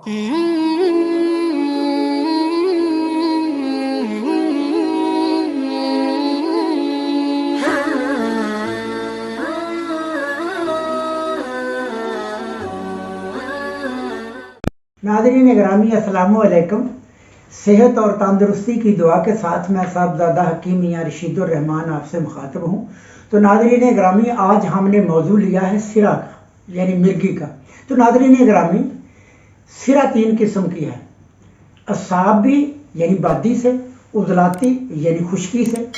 नाज़रीन ग्रामी अस्सलामु अलैकुम। सेहत और तंदुरुस्ती की दुआ के साथ मैं साहबजादा हकीम मियां रशीदुर रहमान आपसे मुखातब हूँ। तो नाज़रीन ग्रामी, आज हमने मौजू लिया है सिरा का, यानी मिर्गी का। तो नाज़रीन ग्रामी, सिरा 3 किस्म की है। असाबी यानी बादी से, उजलाती यानी खुश्की से,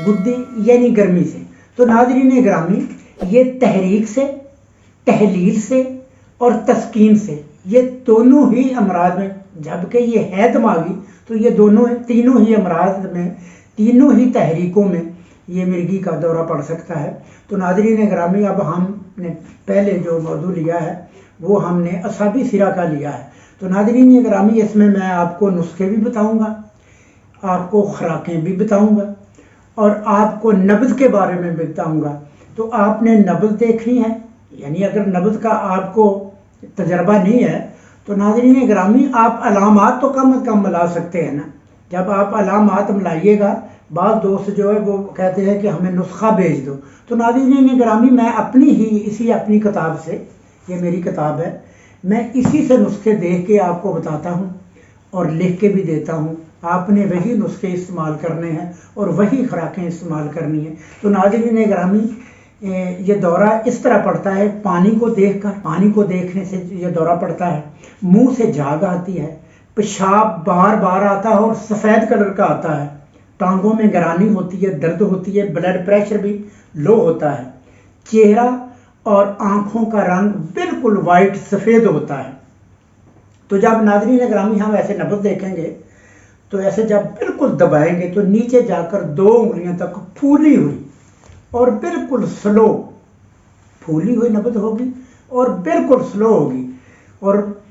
गुद्दी यानी गर्मी से। तो नाज़रीन ग्रामी, ये तहरीक से, तहलील से और तस्कीन से, ये दोनों ही अमराज में, जबकि ये है दिमागी, तो ये तीनों ही अमराज में, तीनों ही तहरीकों में ये मिर्गी का दौरा पड़ सकता है। तो नाज़रीन ग्रामी, अब हमने पहले जो मौजू लिया है वो हमने असाबी सिरा का लिया है। तो नाज़रीन ग्रामी, इसमें मैं आपको नुस्खे भी बताऊंगा, आपको खुराकें भी बताऊंगा और आपको नब्ज़ के बारे में भी बताऊंगा। तो आपने नब्ज़ देखनी है, यानी अगर नब्ज़ का आपको तजर्बा नहीं है तो नाज़रीन ग्रामी, आप अलामात तो कम से कम मिला सकते हैं ना। जब आप अलामात मिलाइएगा, बाज़ दोस्त जो है वो कहते हैं कि हमें नुस्खा भेज दो। तो नाज़रीन ग्रामी, मैं अपनी किताब से, ये मेरी किताब है, मैं इसी से नुस्खे देख के आपको बताता हूँ और लिख के भी देता हूँ। आपने वही नुस्खे इस्तेमाल करने हैं और वही खुराकें इस्तेमाल करनी है। तो नाज़रीन ग्रामी, ये दौरा इस तरह पड़ता है, पानी को देखने से ये दौरा पड़ता है। मुंह से झाग आती है, पेशाब बार बार आता है और सफ़ेद कलर का आता है। टांगों में गरानी होती है, दर्द होती है, ब्लड प्रेशर भी लो होता है। चेहरा और आंखों का रंग बिल्कुल वाइट सफ़ेद होता है। तो जब नाज़रीन ग्रामी हम ऐसे नब्ज़ देखेंगे, तो ऐसे जब बिल्कुल दबाएंगे तो नीचे जाकर 2 उंगलियों तक फूली हुई और बिल्कुल स्लो फूली हुई नब्ज़ होगी और बिल्कुल स्लो होगी। और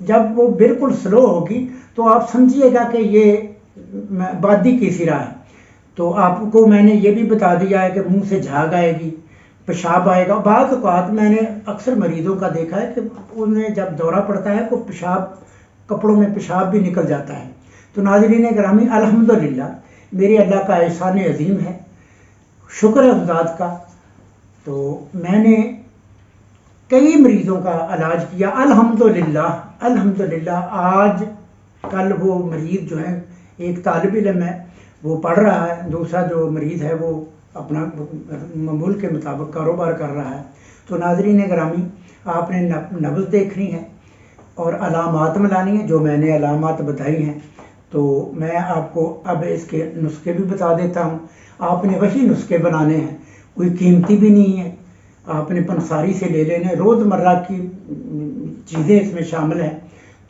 जब वो बिल्कुल स्लो होगी तो आप समझिएगा कि ये बादी की सिरा है। तो आपको मैंने ये भी बता दिया है कि मुंह से झाग आएगी, पेशाब आएगा। बात औक़ात मैंने अक्सर मरीज़ों का देखा है कि उन्हें जब दौरा पड़ता है तो कपड़ों में पेशाब भी निकल जाता है। तो नाज़रीन ग्रामी, अल्हम्दुलिल्लाह मेरे अल्लाह का एहसान अज़ीम है, शुक्र है ज़ात का। तो मैंने कई मरीज़ों का इलाज किया, अल्हम्दुलिल्लाह। आज कल वो मरीज़ जो है, एक तालिब इल्म है, वो पढ़ रहा है, दूसरा जो मरीज़ है वो अपना मामूल के मुताबिक कारोबार कर रहा है। तो नाज़रीन ग्रामी, आपने नब्ज़ देखनी है और अलामात मिलानी है, जो मैंने अलामात बताई हैं। तो मैं आपको अब इसके नुस्खे भी बता देता हूँ। आपने वही नुस्खे बनाने हैं, कोई कीमती भी नहीं है, आपने पंसारी से ले लेने। रोज़मर्रा की चीज़ें इसमें शामिल हैं,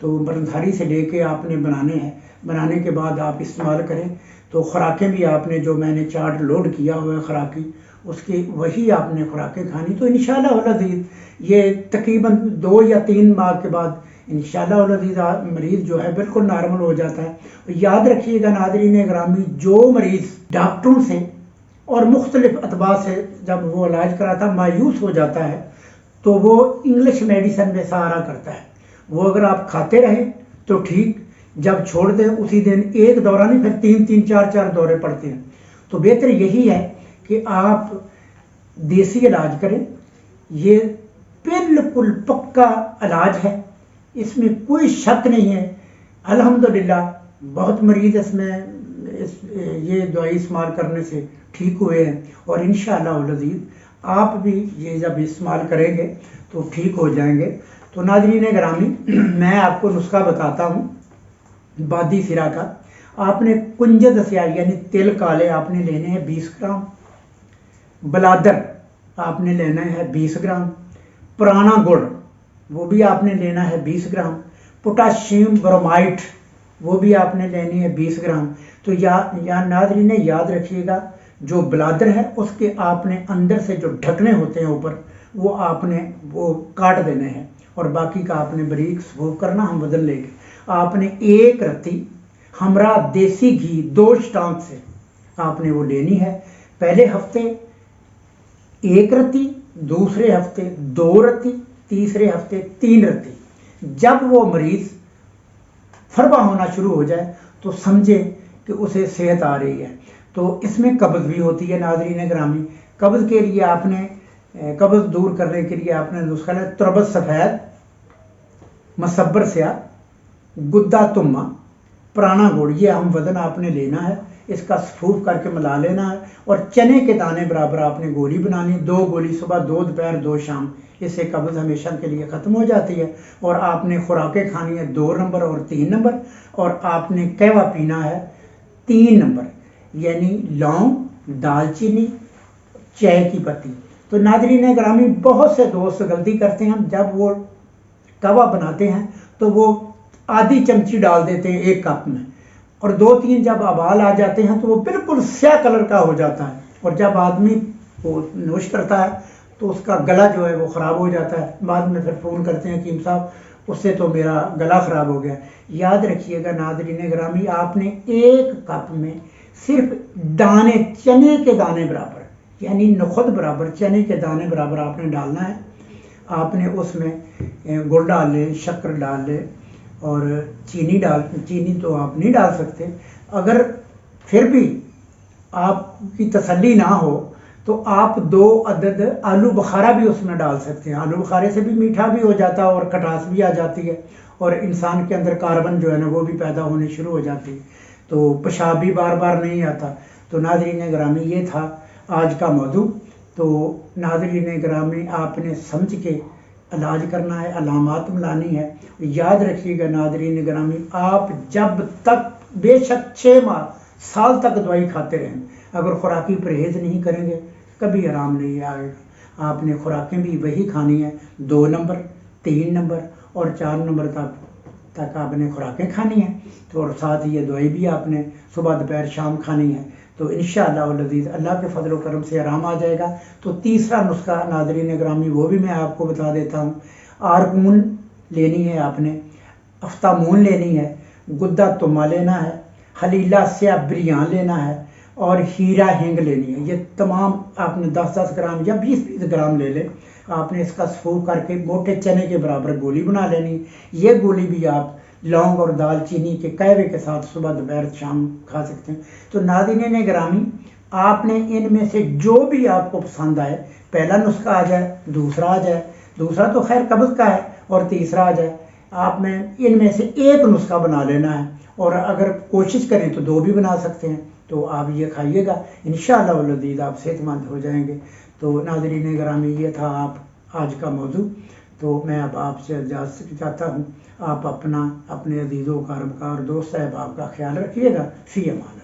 तो पंसारी से लेके आपने बनाने हैं। बनाने के बाद आप इस्तेमाल करें। तो खुराकें भी आपने, जो मैंने चार्ट लोड किया हुआ है खुराकी, उसकी वही आपने खुराकें खानी। तो इंशाअल्लाह अज़ीज़ ये तकरीबन 2 या 3 माह के बाद इंशाअल्लाह अज़ीज़ मरीज़ जो है बिल्कुल नॉर्मल हो जाता है। याद रखिएगा नाज़रीन ग्रामी, जो मरीज़ डॉक्टरों से और मुख्तलिफ अतबा से जब वो इलाज कराता मायूस हो जाता है, तो वो इंग्लिश मेडिसिन में सहारा करता है। वो अगर आप खाते रहें तो ठीक, जब छोड़ दें उसी दिन एक दौरा नहीं, फिर 3-3, 4-4 दौरे पड़ते हैं। तो बेहतर यही है कि आप देसी इलाज करें। ये बिल्कुल पक्का इलाज है, इसमें कोई शक नहीं है। अल्हम्दुलिल्लाह बहुत मरीज़ ये दवाई इस्तेमाल करने से ठीक हुए हैं और इंशाअल्लाह अज़ीज़ आप भी ये जब इस्तेमाल करेंगे तो ठीक हो जाएंगे। तो नाज़रीन ग्रामी, मैं आपको नुस्खा बताता हूँ बादी सिरा का। आपने कुंजद स्याही यानी तिल काले आपने लेने हैं 20 ग्राम, बलादर आपने लेना है 20 ग्राम, पुराना गुड़ वो भी आपने लेना है 20 ग्राम, पोटाशियम ब्रोमाइड वो भी आपने लेनी है 20 ग्राम। तो या नाज़रीन याद रखिएगा, जो ब्लादर है उसके आपने अंदर से जो ढकने होते हैं ऊपर, वो आपने वो काट देने हैं और बाकी का आपने बारीक स्मूव करना, हम बदल लेंगे। आपने 1 रत्ती हमरा देसी घी 2 स्टांक से आपने वो लेनी है। पहले हफ्ते 1 रत्ती, दूसरे हफ्ते 2 रत्ती, तीसरे हफ्ते 3 रत्ती, जब वो मरीज फरबा होना शुरू हो जाए तो समझे कि उसे सेहत आ रही है। तो इसमें कब्ज़ भी होती है नाज़रीन गिरामी। कब्ज़ के लिए आपने कब्ज़ दूर करने के लिए आपने नुस्खा है तुरबत सफ़ेद, मसब्बर स्या, गुद्दा तुम्मा, पुराना गुड़, ये अहम वज़न आपने लेना है। इसका सफूफ करके मिला लेना है और चने के दाने बराबर आपने गोली बनानी, 2 गोली सुबह, 2 दोपहर, 2 शाम। इससे कब्ज़ हमेशा के लिए ख़त्म हो जाती है। और आपने खुराकें खानी है 2 नंबर और 3 नंबर, और आपने कहवा पीना है 3 नंबर, यानी लौंग, दालचीनी, चाय की पत्ती। तो नाज़रीन गिरामी, बहुत से दोस्त गलती करते हैं, जब वो कहवा बनाते हैं तो वो आधी चमची डाल देते हैं 1 कप में, और 2-3 जब उबाल आ जाते हैं तो वो बिल्कुल स्याह कलर का हो जाता है। और जब आदमी वो नोश करता है तो उसका गला जो है वो ख़राब हो जाता है। बाद में फिर फ़ोन करते हैं हकीम साहब उससे तो मेरा गला ख़राब हो गया। याद रखिएगा नाज़रीन गिरामी, आपने 1 कप में सिर्फ दाने, चने के दाने बराबर, यानी नखुद बराबर, चने के दाने बराबर आपने डालना है। आपने उसमें गुड़ डाल ले, शक्कर डाल ले, और चीनी तो आप नहीं डाल सकते। अगर फिर भी आपकी तसल्ली ना हो तो आप 2 अदद आलू बुखारा भी उसमें डाल सकते हैं। आलू बुखारे से भी मीठा भी हो जाता है और खटास भी आ जाती है, और इंसान के अंदर कार्बन जो है ना वो भी पैदा होने शुरू हो जाती है, तो पेशाब भी बार बार नहीं आता। तो नाज़रीन गिरामी, ये था आज का मौजू। तो नाज़रीन गिरामी, आपने समझ के इलाज करना है, अलामात मिलानी है। याद रखिएगा नाज़रीन गिरामी, आप जब तक बेशक 6 माह, साल तक दवाई खाते रहें, अगर खुराकी परहेज़ नहीं करेंगे कभी आराम नहीं आएगा। आपने खुराकें भी वही खानी है, 2 नंबर, 3 नंबर और 4 नंबर तक आपने खुराकें खानी है। तो और साथ ही ये दवाई भी आपने सुबह, दोपहर, शाम खानी है। तो इंशाअल्लाह वल अज़ीज़ अल्लाह के फजल करम से आराम आ जाएगा। तो तीसरा नुस्खा नाज़रीन गिरामी वो भी मैं आपको बता देता हूँ। आरकून लेनी है आपने, अफ्तामून लेनी है, गुद्दा तुम्मा लेना है, हलीला स्या बिरयान लेना है, और हीरा हिंग लेनी है। ये तमाम आपने 10-10 ग्राम या 20-20 ग्राम ले ले। आपने इसका सफूफ करके मोटे चने के बराबर गोली बना लेनी। ये गोली भी आप लौंग और दालचीनी के कहवे के साथ सुबह, दोपहर, शाम खा सकते हैं। तो नाज़रीन गिरामी, आपने इनमें से जो भी आपको पसंद आए, पहला नुस्खा आ जाए, दूसरा आ जाए, दूसरा तो खैर कब्ज़ का है, और तीसरा आ जाए, आप में इनमें से एक नुस्खा बना लेना है। और अगर कोशिश करें तो 2 भी बना सकते हैं। तो आप ये खाइएगा, इंशाअल्लाह वल अज़ीज़ आप सेहतमंद हो जाएंगे। तो नाज़रीन गिरामी, ये था आप आज का मौजू। तो मैं अब आपसे इजाज़त चाहता हूँ। आप अपना, अपने अज़ीज़ों, कारबकार, दोस्त, अहबाब का ख्याल रखिएगा। फ़ी अमान।